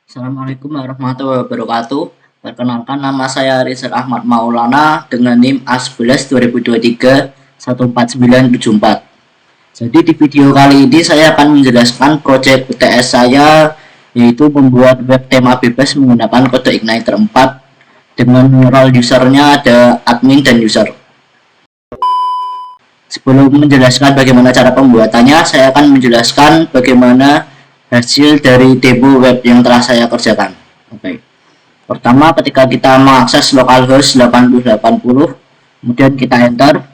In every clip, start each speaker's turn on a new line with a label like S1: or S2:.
S1: Assalamualaikum warahmatullahi wabarakatuh. Perkenalkan, nama saya Rizal Ahmad Maulana dengan NIM A11 2023 14974. Jadi di video kali ini saya akan menjelaskan proyek UTS saya, yaitu membuat web tema bebas menggunakan kode Igniter 4 dengan role usernya ada admin dan user. Sebelum menjelaskan bagaimana cara pembuatannya, saya akan menjelaskan bagaimana hasil dari demo web yang telah saya kerjakan. Oke. Pertama, ketika kita mengakses localhost 8080, kemudian kita enter.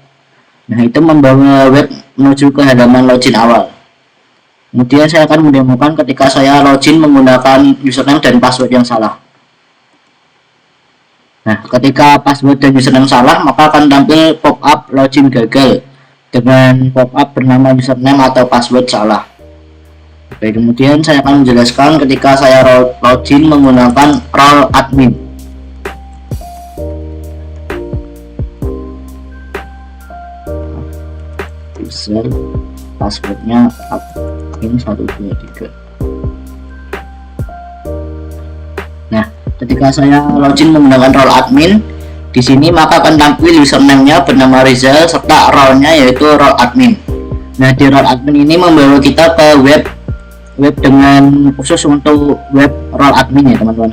S1: Nah, itu membawa web menuju ke halaman login awal. Kemudian saya akan mendemokan ketika saya login menggunakan username dan password yang salah. Nah, ketika password dan username salah, maka akan tampil pop-up login gagal dengan pop-up bernama username atau password salah. Oke, kemudian saya akan menjelaskan ketika saya login menggunakan role admin. User passwordnya admin 123. Nah, ketika saya login menggunakan role admin, di sini maka akan tampil username-nya bernama Rizal serta role-nya yaitu role admin. Nah, di role admin ini membawa kita ke web dengan khusus untuk web role admin ya teman-teman.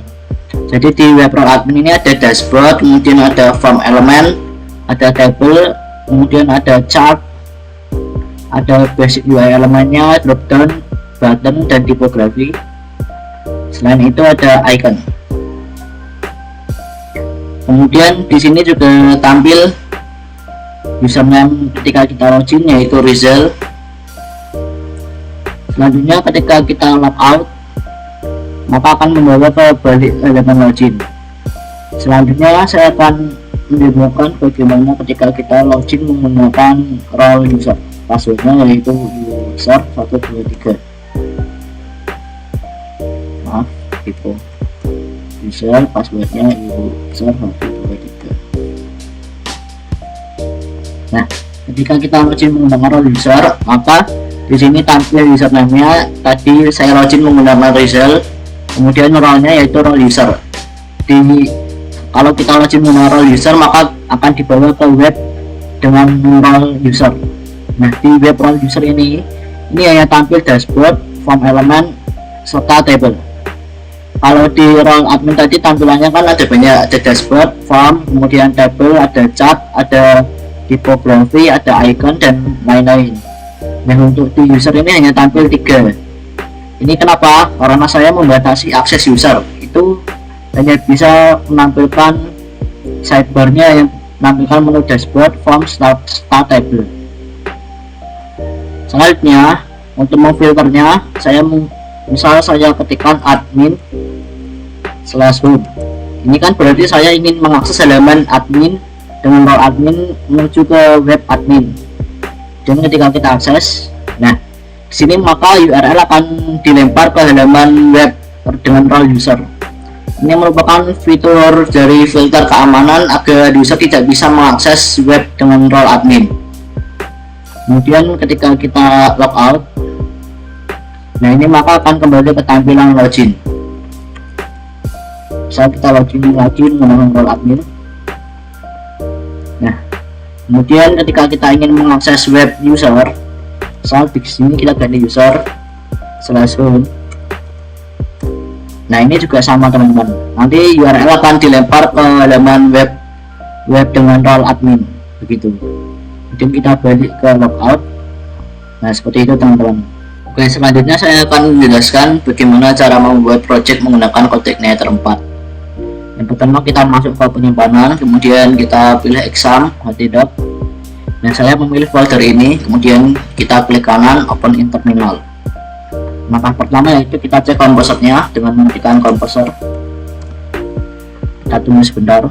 S1: Jadi di web role admin ini ada dashboard, kemudian ada form element, ada table, kemudian ada chart, ada basic UI elemennya, dropdown, button, dan tipografi. Selain itu ada icon. Kemudian di sini juga tampil username ketika kita login yaitu Rizal. Selanjutnya ketika kita logout, maka akan membawa ke balik halaman login. Selanjutnya saya akan mendemokan bagaimana ketika kita login menggunakan role user. Passwordnya yaitu user 123. Maaf, tipe user, passwordnya user 123. Nah, ketika kita login menggunakan role user, maka di sini tampil username-nya. Tadi saya login menggunakan Rizal, kemudian role-nya yaitu role user. Kalau kita login menggunakan role user, maka akan dibawa ke web dengan role user. Nah, di web role user ini hanya tampil dashboard, form element, serta table. Kalau di role admin tadi tampilannya kan ada banyak, ada dashboard, form, kemudian table, ada chart, ada tipografi, ada icon, dan lain-lain. Nah, untuk di user ini hanya tampil 3. Ini kenapa? Karena saya membatasi akses user. Itu hanya bisa menampilkan sidebarnya yang menampilkan menu dashboard, form, start table. Selanjutnya, untuk memfilternya, misal saya ketikkan admin/home. Ini kan berarti saya ingin mengakses halaman admin dengan role admin menuju ke web admin. Dan ketika kita akses, nah di sini maka URL akan dilempar ke halaman web dengan role user. Ini merupakan fitur dari filter keamanan agar user tidak bisa mengakses web dengan role admin. Kemudian ketika kita logout, nah ini maka akan kembali ke tampilan login. Saat kita login menggunakan role admin. Nah, kemudian ketika kita ingin mengakses web user, saat di sini kita ganti user/home. Nah, ini juga sama teman-teman. Nanti URL akan dilempar ke halaman web dengan role admin, begitu. Kemudian kita balik ke logout. Nah, seperti itu teman-teman. Oke, selanjutnya saya akan menjelaskan bagaimana cara membuat project menggunakan kode Igniter 4. Yang pertama kita masuk ke penyimpanan, kemudian kita pilih exam htdoc. Nah, saya memilih folder ini, kemudian kita klik kanan open in terminal. Maka pertama yaitu kita cek komposernya dengan mengetikkan komposer. Kita tunggu sebentar.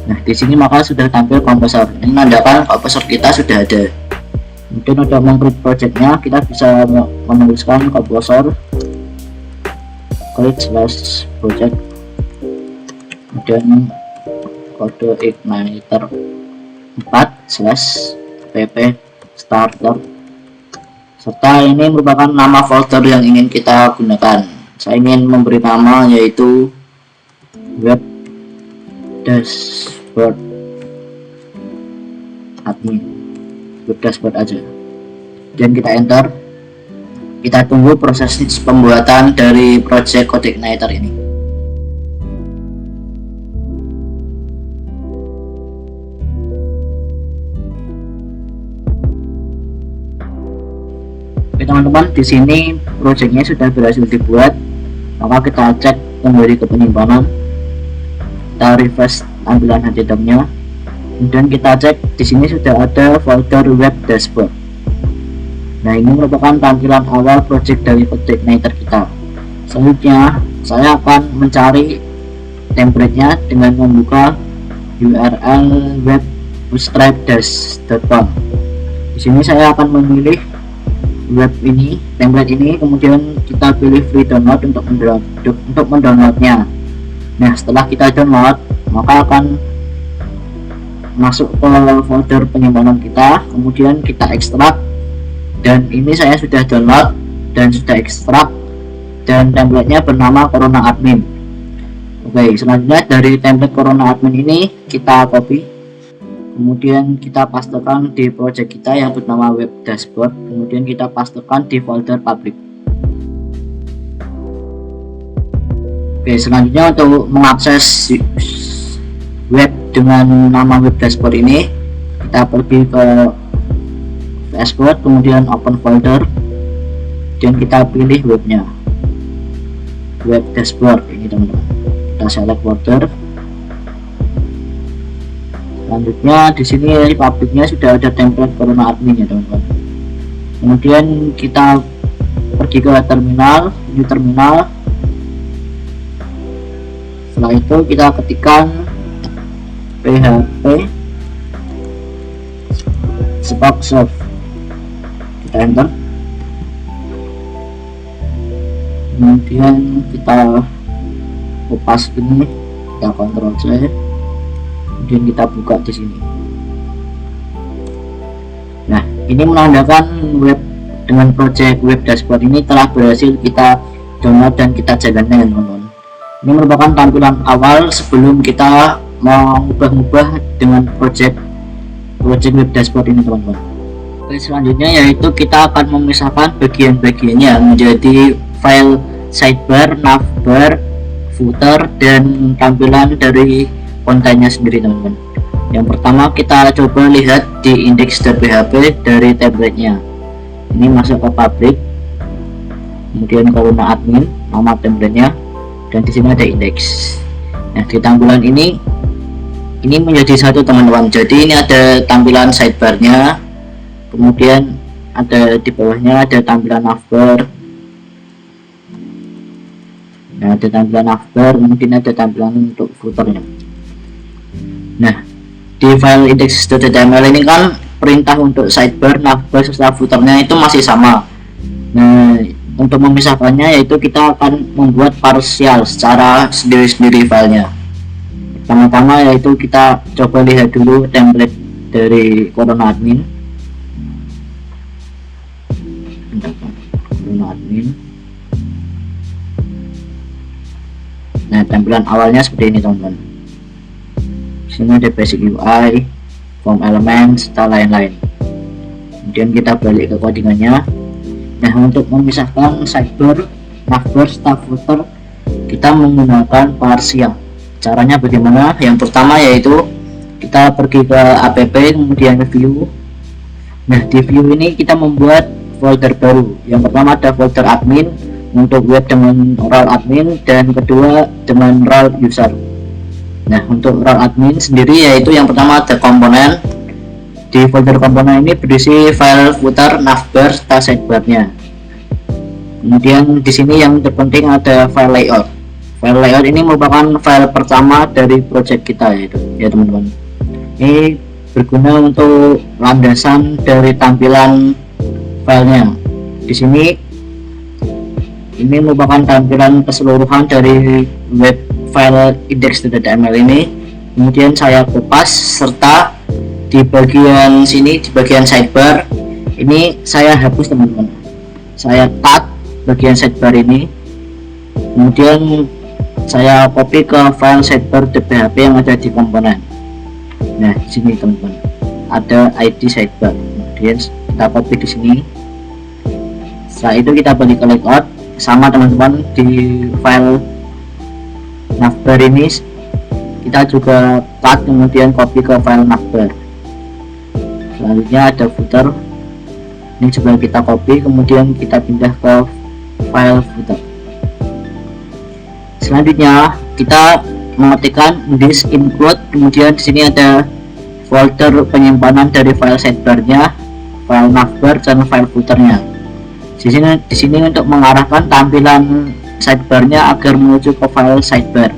S1: Nah, di sini maka sudah tampil komposer. Ini menandakan komposer kita sudah ada. Kemudian untuk mengcreate projectnya, kita bisa menuliskan komposer create/project, kemudian kode Igniter 4/pp starter, serta ini merupakan nama folder yang ingin kita gunakan. saya ingin memberi nama yaitu web dashboard admin, web dashboard aja, dan kita enter. Kita tunggu proses pembuatan dari project CodeIgniter ini. Oke teman-teman, di sini projectnya sudah berhasil dibuat. Maka kita cek kembali ke penyimpanan, kita refresh tampilan HTML-nya, kemudian kita cek di sini sudah ada folder web dashboard. Nah, ini merupakan tampilan awal project dari CodeIgniter kita. Selanjutnya saya akan mencari template-nya dengan membuka URL web bootstrap-dash.com. Di sini saya akan memilih web ini, template ini, kemudian kita pilih free download untuk mendownloadnya. Nah, setelah kita download, maka akan masuk ke folder penyimpanan kita, kemudian kita ekstrak. Dan ini saya sudah download dan sudah ekstrak, dan template-nya bernama Corona Admin. Oke, selanjutnya dari template Corona Admin ini kita copy, kemudian kita pastekan di project kita yang bernama web dashboard, kemudian kita pastekan di folder public. Oke, selanjutnya untuk mengakses web dengan nama web dashboard ini, kita pergi ke dashboard, kemudian open folder, dan kita pilih webnya, web dashboard ini teman-teman. Kita select folder. Selanjutnya di sini di publiknya sudah ada template Corona Admin ya teman-teman. Kemudian kita pergi ke terminal, new terminal. Setelah itu kita ketikkan php Sparksoft, kita enter, kemudian kita kopas ini, kita Ctrl C, kemudian kita buka di sini. Nah, ini menandakan web dengan project web dashboard ini telah berhasil kita download dan kita jalankan teman-teman. Ini merupakan tampilan awal sebelum kita mengubah-ubah dengan project web dashboard ini teman-teman. Oke, selanjutnya yaitu kita akan memisahkan bagian-bagiannya menjadi file sidebar, navbar, footer, dan tampilan dari kontennya sendiri teman-teman. Yang pertama kita coba lihat di index.php dari template-nya. Ini masuk ke public, kemudian Corona Admin, nama template-nya, dan di sini ada index. Nah, di tampilan ini menjadi satu teman-teman. Jadi ini ada tampilan sidebarnya, kemudian ada di bawahnya ada tampilan navbar. Nah, ada tampilan navbar, kemudian ada tampilan untuk footernya. Nah, di file index.html ini kan perintah untuk sidebar, navbar, serta footernya itu masih sama. Nah, untuk memisahkannya yaitu kita akan membuat partial secara sendiri-sendiri filenya. Pertama-tama yaitu kita coba lihat dulu template dari Corona Admin. Nah, tampilan awalnya seperti ini teman-teman. Sini ada basic UI, form element, serta lain-lain. Kemudian kita balik ke codingannya. Nah, untuk memisahkan sidebar, navbar, serta footer kita menggunakan partial. Caranya bagaimana? Yang pertama yaitu kita pergi ke app, kemudian view. Nah, di view ini kita membuat folder baru. Yang pertama ada folder admin untuk web dengan role admin, dan kedua dengan role user. Nah, untuk role admin sendiri yaitu yang pertama ada komponen. Di folder komponen ini berisi file footer, navbar, serta sidebarnya. Kemudian di sini yang terpenting ada file layout. File layout ini merupakan file pertama dari project kita yaitu ya teman-teman. Ini berguna untuk landasan dari tampilan filenya. Di sini ini merupakan tampilan keseluruhan dari web file index.html ini. Kemudian saya kupas, serta di bagian sini, di bagian sidebar ini saya hapus teman-teman. Saya cut bagian sidebar ini, kemudian saya copy ke file sidebar.php yang ada di komponen. Nah, di sini teman-teman ada id sidebar, kemudian kita copy di sini. Setelah itu kita balik ke layout, sama teman-teman, di file navbar ini kita juga cut, kemudian copy ke file navbar. Selanjutnya ada footer, ini juga kita copy, kemudian kita pindah ke file footer. Selanjutnya kita mengetikkan this include, kemudian di sini ada folder penyimpanan dari file sidebarnya, file navbar, dan file footernya. Di sini untuk mengarahkan tampilan sidebarnya agar menuju ke file sidebar.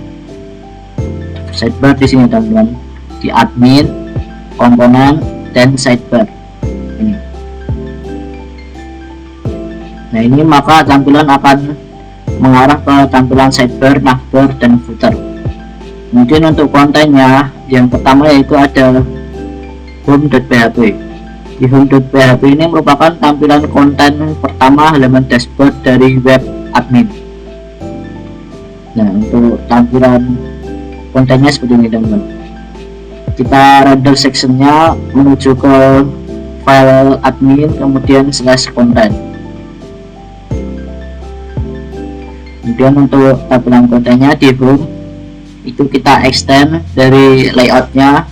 S1: Sidebar di sini teman-teman, di admin, komponen, dan sidebar. Ini. Nah, ini maka tampilan akan mengarah ke tampilan sidebar, navbar, dan footer. Kemudian untuk kontennya, yang pertama yaitu ada home.php. Di home.php ini merupakan tampilan konten pertama halaman dashboard dari web admin. Nah, untuk tampilan kontennya seperti ini teman-teman. Kita render sectionnya menuju ke file admin, kemudian /konten. Kemudian untuk tampilan kontennya di home itu kita extend dari layoutnya,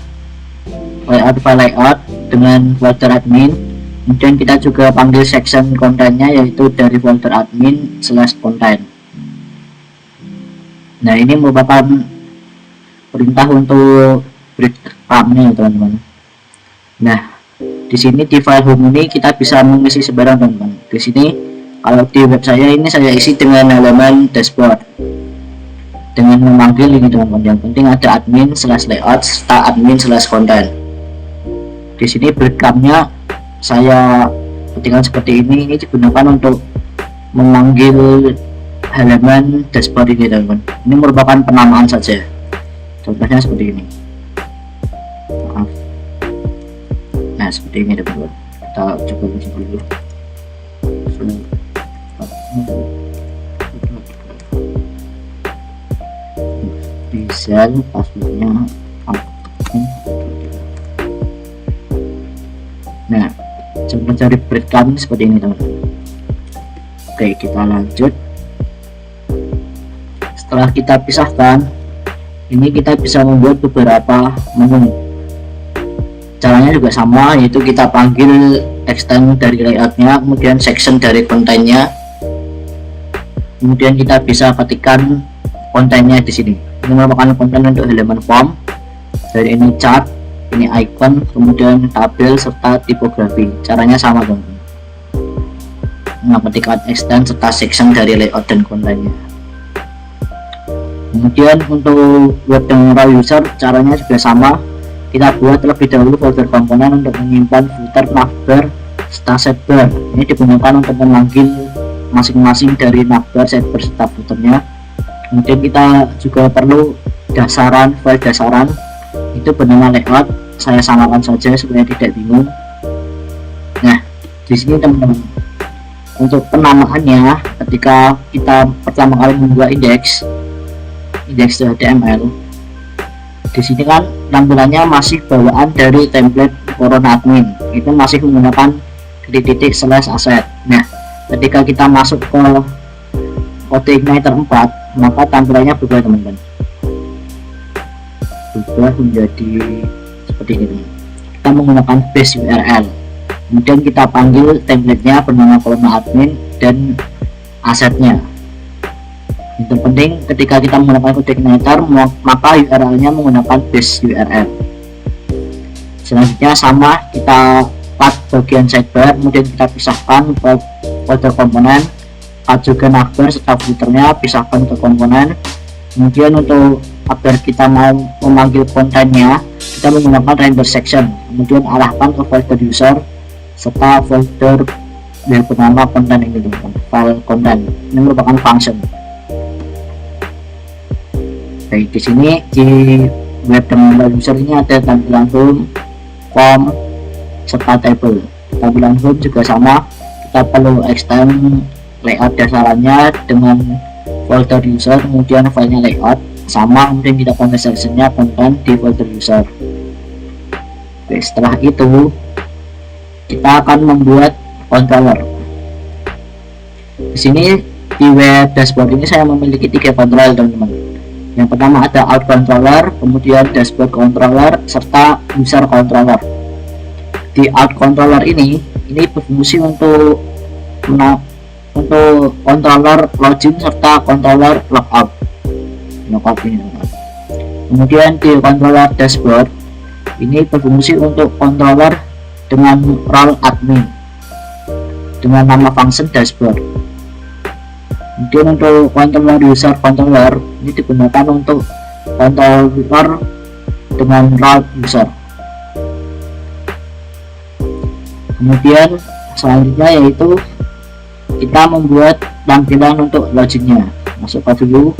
S1: file layout dengan folder admin. Kemudian kita juga panggil section kontennya yaitu dari folder admin /konten. Nah, ini merupakan perintah untuk breadcrumbnya teman-teman. Nah, di sini di file home ini kita bisa mengisi sebarang teman-teman. Di sini kalau di web saya ini saya isi dengan halaman dashboard dengan memanggil ini teman-teman. Yang penting ada admin /layout serta admin /konten. Di sini breadcrumbnya saya ketikkan seperti ini digunakan untuk memanggil halaman dashboard ini teman-teman. Ini merupakan penamaan saja, contohnya seperti ini. Maaf. Nah, seperti ini teman-teman. Kita coba isi dulu. Bisa passwordnya. Nah, coba cari breadcrumb seperti ini teman-teman. Oke, kita lanjut. Setelah kita pisahkan, ini kita bisa membuat beberapa menu. Caranya juga sama, yaitu kita panggil extend dari layoutnya, kemudian section dari kontennya, kemudian kita bisa ketikkan kontennya di sini. Ini merupakan konten untuk halaman form. Dari ini chart, ini icon, kemudian tabel serta tipografi. Caranya sama teman-teman. Mengetikkan extend serta section dari layout dan kontennya. Kemudian untuk web dan raw user caranya juga sama. Kita buat terlebih dahulu folder komponen untuk menyimpan footer, navbar, serta sidebar. Ini digunakan untuk memanggil masing-masing dari navbar, sidebar, serta footernya. Kemudian kita juga perlu dasaran, file dasaran itu bernama layout. Saya samakan saja supaya tidak bingung. Nah, di sini teman-teman, untuk penamaannya ketika kita pertama kali membuat indeks HTML, di sini kan tampilannya masih bawaan dari template Corona admin, itu masih menggunakan titik-titik /asset. Nah, ketika kita masuk ke kode igniter 4, maka tampilannya berubah teman-teman, berubah menjadi seperti ini. Kita menggunakan base URL, kemudian kita panggil templatenya bernama Corona admin dan asetnya. Yang terpenting ketika kita menggunakan kode igniter, maka URL-nya menggunakan base URL. Selanjutnya sama, kita cut bagian sidebar, kemudian kita pisahkan ke folder komponen, cut juga navbar serta footernya, pisahkan ke komponen. Kemudian untuk agar kita mau memanggil kontennya, kita menggunakan render section, kemudian arahkan ke folder user serta folder yang bernama konten ini teman-teman, file konten. Ini merupakan function. Baik, di sini di web dan user ini ada tampilan home, form, serta table. Tampilan home juga sama, kita perlu extend layout dasarannya dengan folder user, kemudian filenya layout sama, kemudian kita konten sectionnya konten di folder user. Oke, setelah itu kita akan membuat controller. Di sini di web dashboard ini saya memiliki 3 controller teman-teman. Yang pertama ada out controller, kemudian dashboard controller, serta user controller. Di out controller ini berfungsi untuk controller login serta controller logout ini. Kemudian di controller dashboard ini berfungsi untuk controller dengan role admin dengan nama function dashboard. Kemudian untuk controller user controller ini digunakan untuk controller dengan role user. Kemudian selanjutnya yaitu kita membuat tampilan untuk loginnya. Masuk ke view.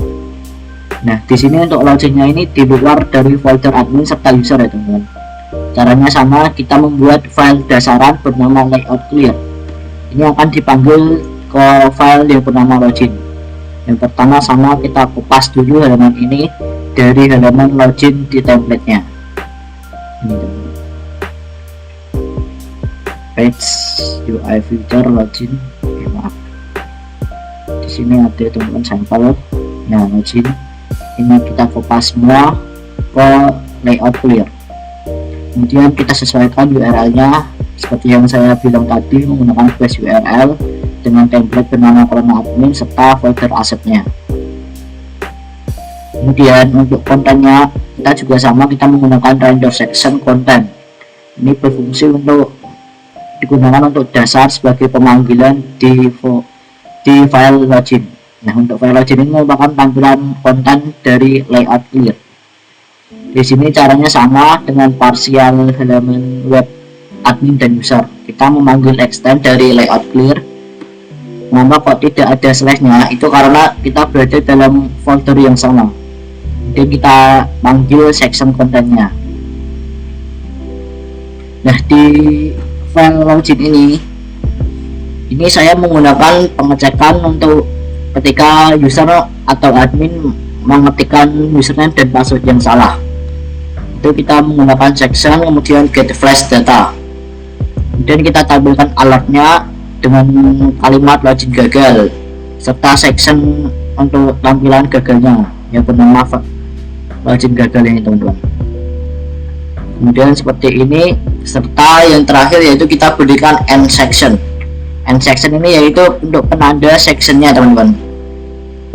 S1: Nah, di sini untuk loginnya ini di luar dari folder admin serta user ya teman-teman. Caranya sama, kita membuat file dasaran bernama layout clear. Ini akan dipanggil ke file yang bernama login. Yang pertama sama, kita kupas dulu halaman ini dari halaman login di templatenya. Ini teman-teman. Page UI feature login. Maaf. Di sini ada teman-teman sampel. Nah, login ini kita kupas semua ke layout clear. Kemudian kita sesuaikan URL-nya seperti yang saya bilang tadi, menggunakan base URL dengan template bernama kolom admin serta folder asetnya. Kemudian untuk kontennya kita juga sama, kita menggunakan render section content. Ini berfungsi untuk digunakan untuk dasar sebagai pemanggilan di file login. Nah, untuk file login ini merupakan tampilan konten dari layout clear. Di sini caranya sama dengan partial halaman web admin dan user. Kita memanggil extend dari layout clear. Mengapa kok tidak ada slashnya? Itu karena kita berada dalam folder yang sama. Jadi kita panggil section kontennya. Nah, di file login ini saya menggunakan pengecekan untuk ketika user atau admin mengetikkan username dan password yang salah. Itu kita menggunakan section, kemudian get flash data. Kemudian kita tampilkan alertnya dengan kalimat login gagal serta section untuk tampilan gagalnya yang bernama login gagal ini teman-teman. Kemudian seperti ini, serta yang terakhir yaitu kita berikan end section. End section ini yaitu untuk penanda sectionnya teman-teman.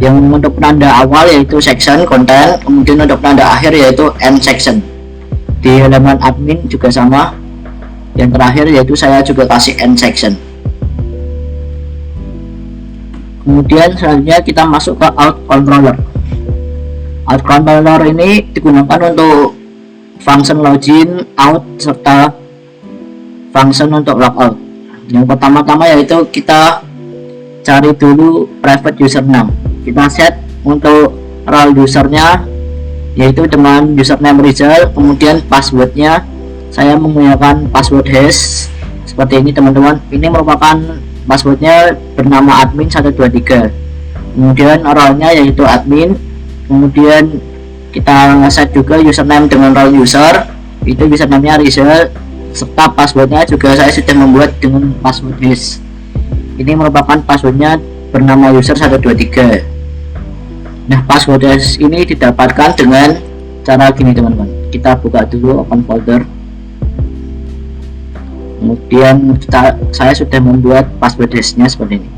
S1: Yang untuk penanda awal yaitu section konten, kemudian untuk penanda akhir yaitu end section. Di halaman admin juga sama, yang terakhir yaitu saya juga kasih end section. Kemudian selanjutnya kita masuk ke out controller. Out controller ini digunakan untuk function login, out, serta function untuk logout. Yang pertama-tama yaitu kita cari dulu private username. Kita set untuk role usernya yaitu dengan username Rizal, kemudian passwordnya saya menggunakan password hash seperti ini teman-teman. Ini merupakan passwordnya bernama admin 123. Kemudian role-nya yaitu admin, kemudian kita set juga username dengan role user, itu username-nya Rizal, serta passwordnya juga saya sudah membuat dengan password hash. Ini merupakan passwordnya bernama user 123. Nah, password hash ini didapatkan dengan cara gini teman-teman. Kita buka dulu open folder. Kemudian saya sudah membuat password hashnya seperti ini.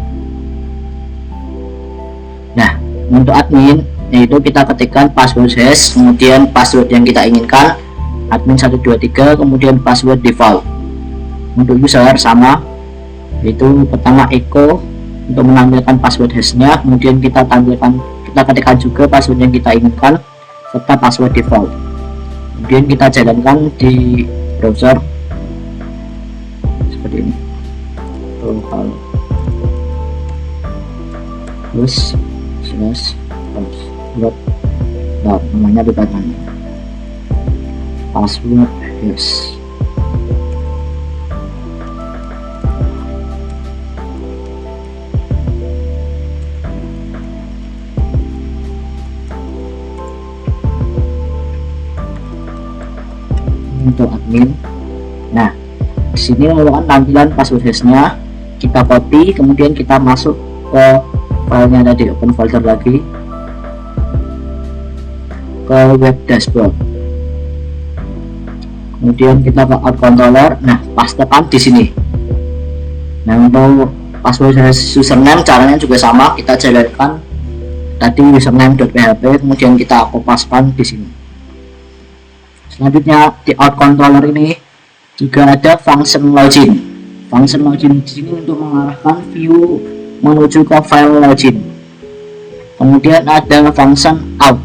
S1: Nah, untuk admin yaitu kita ketikkan password hash, kemudian password yang kita inginkan admin 123, kemudian password default. Untuk user sama, yaitu pertama echo untuk menampilkan password hashnya, kemudian kita ketikkan juga password yang kita inginkan serta password default. Kemudian kita jalankan di browser seperti ini. Terus namanya bebaskan password hash. untuk admin. Nah, di sini merupakan tampilan password hashnya, kita copy, kemudian kita masuk ke filenya tadi, open folder lagi ke web dashboard, kemudian kita ke out controller. Nah, pastekan di sini. Nah, untuk password username caranya juga sama, kita jalankan tadi username.php, kemudian kita kopaskan di sini. Selanjutnya di out controller ini juga ada function login. Function login di sini untuk mengarahkan view menuju ke file login. Kemudian ada function out.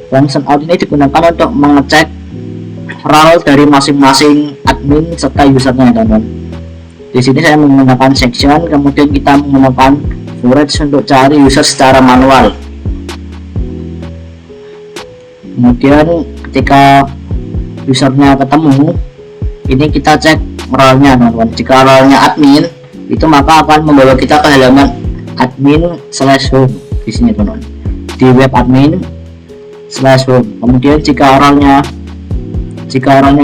S1: Function out ini digunakan untuk mengecek role dari masing-masing admin serta usernya, teman-teman. Di sini saya menggunakan section, kemudian kita menggunakan forage untuk cari user secara manual. Kemudian ketika usernya ketemu, ini kita cek role-nya, teman-teman. Jika role-nya admin, itu maka akan membawa kita ke halaman admin/home di sini, teman-teman. Di web admin/home. Kemudian jika role-nya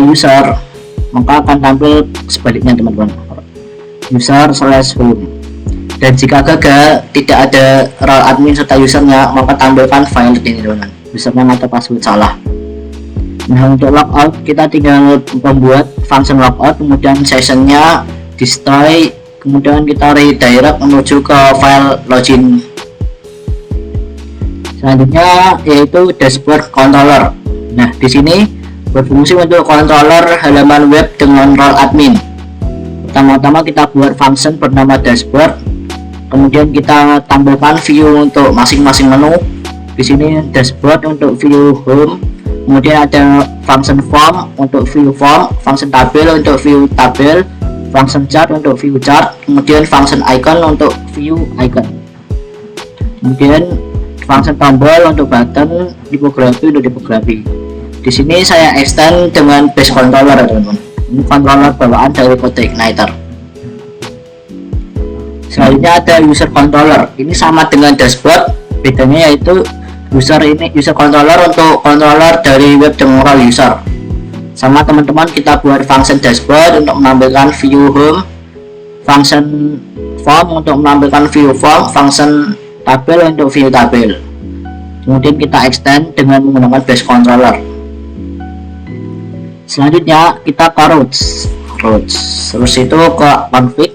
S1: user, maka akan tampil sebaliknya, teman-teman. User/home. Dan jika gagal tidak ada role admin serta usernya, maka tampilkan file ini, teman-teman, username atau password salah. Nah, untuk logout kita tinggal membuat function logout, kemudian sessionnya destroy, kemudian kita redirect menuju ke file login. Selanjutnya yaitu dashboard controller. Nah, di sini berfungsi untuk controller halaman web dengan role admin. Pertama-tama kita buat function bernama dashboard, kemudian kita tampilkan view untuk masing-masing menu. Di sini dashboard untuk view home, kemudian ada function form untuk view form, function tabel untuk view tabel, function chart untuk view chart, kemudian function icon untuk view icon, kemudian function tombol untuk button, tipografi untuk tipografi. Di sini saya extend dengan base controller, teman-teman. Ini controller bawaan dari kode Igniter. Selanjutnya ada user controller. Ini sama dengan dashboard, bedanya yaitu user controller untuk controller dari web dengan role user. Sama, teman-teman, kita buat function dashboard untuk menampilkan view home, function form untuk menampilkan view form, function tabel untuk view tabel. Kemudian kita extend dengan menggunakan base controller. Selanjutnya kita ke routes itu ke config,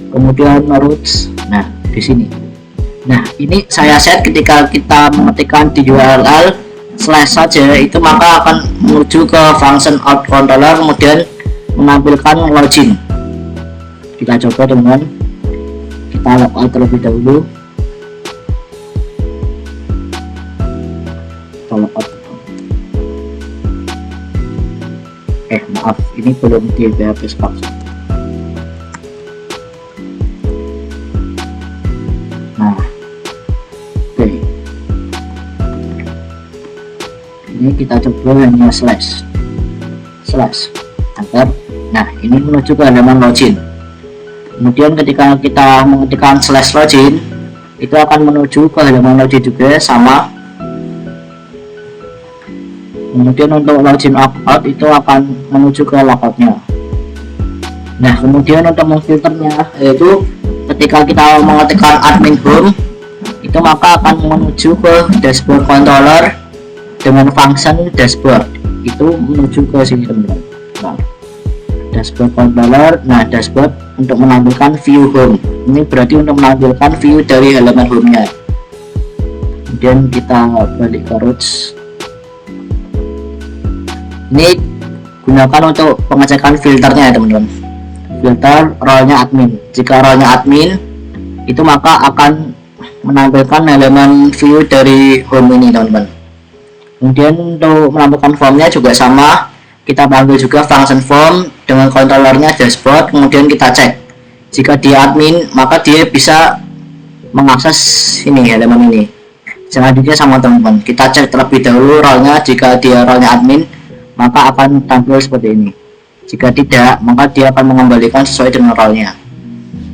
S1: kemudian routes. Nah, di sini. Nah, ini saya set ketika kita mengetikkan di URL slash saja, itu maka akan menuju ke function out controller, kemudian menampilkan login. Kita coba, teman-teman. Kita logout terlebih dahulu. Kita logout. Maaf, ini belum di PHP Spark. Nah, oke. Ini kita coba hanya slash enter. Nah, ini menuju ke halaman login. Kemudian ketika kita mengetikkan slash login, itu akan menuju ke halaman login juga, sama. Kemudian untuk login logout itu akan menuju ke logoutnya. Nah, kemudian untuk memfilternya yaitu ketika kita mengetikkan admin home, itu maka akan menuju ke dashboard controller dengan function dashboard, itu menuju ke sini, teman-teman. Nah, dashboard controller. Nah, dashboard untuk menampilkan view home, ini berarti untuk menampilkan view dari halaman home-nya. Kemudian kita balik ke routes. Ini gunakan untuk pengecekan filternya, teman-teman. Filter role-nya admin. Jika role-nya admin, itu maka akan menampilkan halaman view dari home ini, teman-teman. Kemudian untuk menampilkan formnya juga sama, kita panggil juga function form dengan controllernya dashboard, kemudian kita cek. Jika dia admin, maka dia bisa mengakses ini halaman ini. Selanjutnya sama, teman-teman, kita cek terlebih dahulu role-nya. Jika dia role-nya admin, maka akan tampil seperti ini. Jika tidak, maka dia akan mengembalikan sesuai dengan role-nya.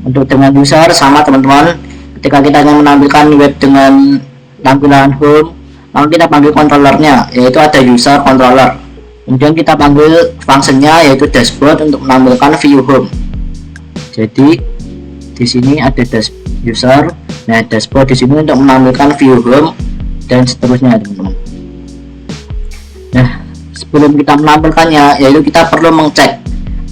S1: Untuk dengan user sama, teman-teman. Ketika kita ingin menampilkan web dengan tampilan home, maka kita panggil controllernya, yaitu ada user controller. Kemudian kita panggil fungsinya yaitu dashboard untuk menampilkan view home. Jadi di sini ada dash user, nah dashboard di sini untuk menampilkan view home dan seterusnya teman-teman. Nah sebelum kita menampilkannya, yaitu kita perlu mengcek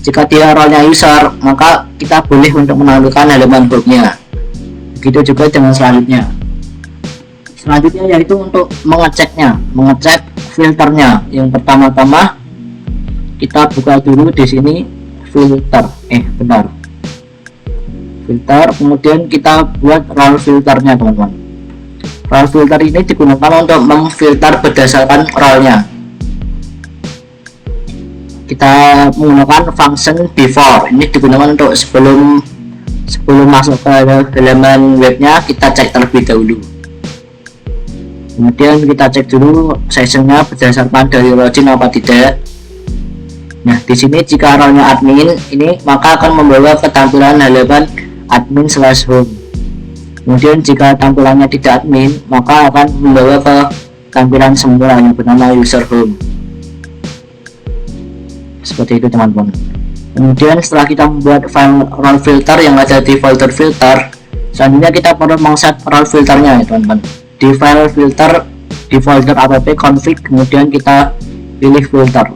S1: jika dia role-nya user, maka kita boleh untuk menampilkan halaman home-nya. Begitu juga dengan selanjutnya yaitu untuk mengecek filternya. Yang pertama-tama kita buka dulu di sini filter, filter, kemudian kita buat role filternya teman-teman. Role filter ini digunakan untuk memfilter berdasarkan role-nya. Kita menggunakan function before, ini digunakan untuk sebelum masuk ke halaman webnya, kita cek terlebih dahulu. Kemudian kita cek dulu sessionnya berdasarkan dari login apa tidak. Nah di sini jika role-nya admin ini, maka akan membawa ke tampilan halaman admin/home. Kemudian jika tampilannya tidak admin, maka akan membawa ke tampilan semula yang bernama user home. Seperti itu teman-teman. Kemudian setelah kita membuat file role filter yang ada di folder filter, selanjutnya kita perlu mengset role filternya ya teman-teman. Di file filter di folder app config, kemudian kita pilih filter.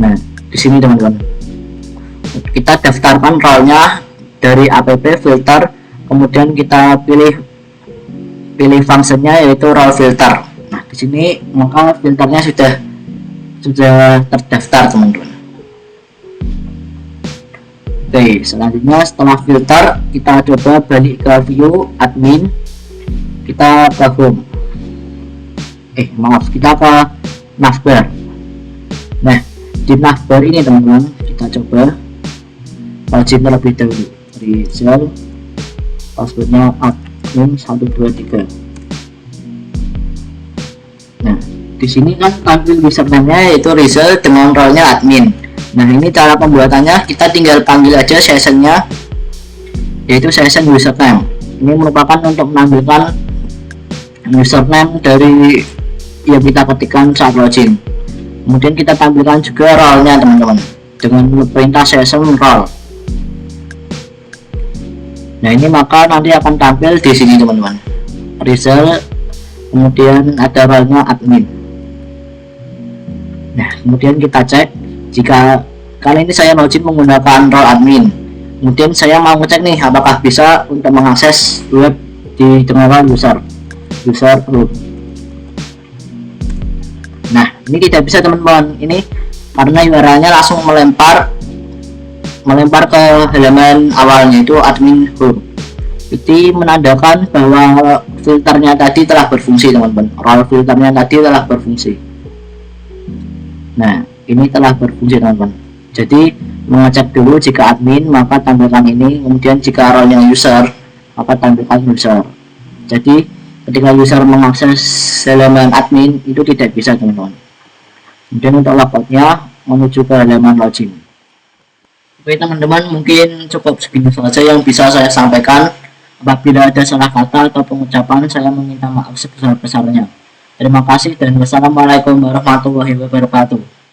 S1: Nah di sini teman-teman, kita daftarkan role-nya dari app filter, kemudian kita pilih fungsinya yaitu role filter. Nah di sini maka filternya sudah terdaftar teman-teman. Oke, selanjutnya setelah filter kita coba balik ke view admin, kita ke home, kita ke navbar. Nah di navbar ini teman-teman, kita coba login terlebih dahulu. Rizal, passwordnya admin 123. Nah di sini kan tampil username-nya yaitu Rizal dengan role-nya admin. Nah ini cara pembuatannya, kita tinggal panggil aja sessionnya yaitu session username. Ini merupakan untuk menampilkan username dari yang kita ketikkan saat login. Kemudian kita tampilkan juga role-nya teman-teman dengan perintah session role. Nah ini maka nanti akan tampil di sini teman-teman, Rizal, kemudian ada role-nya admin. Nah kemudian kita cek, jika kali ini saya login menggunakan role admin, kemudian saya mau ngecek nih apakah bisa untuk mengakses web di dengan user home. Nah ini tidak bisa teman-teman, ini karena URL-nya langsung melempar ke halaman awalnya itu admin home. Itu menandakan bahwa filternya tadi telah berfungsi teman-teman, role filternya tadi telah berfungsi. Nah ini telah berfungsi teman-teman. Jadi mengecek dulu jika admin maka tampilkan ini, kemudian jika role-nya user maka tampilkan user. Jadi ketika user mengakses halaman admin itu tidak bisa teman-teman. Kemudian untuk logoutnya menuju ke halaman login. Oke teman-teman, mungkin cukup segini saja yang bisa saya sampaikan. Apabila ada salah kata atau pengucapan, saya meminta maaf sebesar-besarnya. Terima kasih dan wassalamualaikum warahmatullahi wabarakatuh.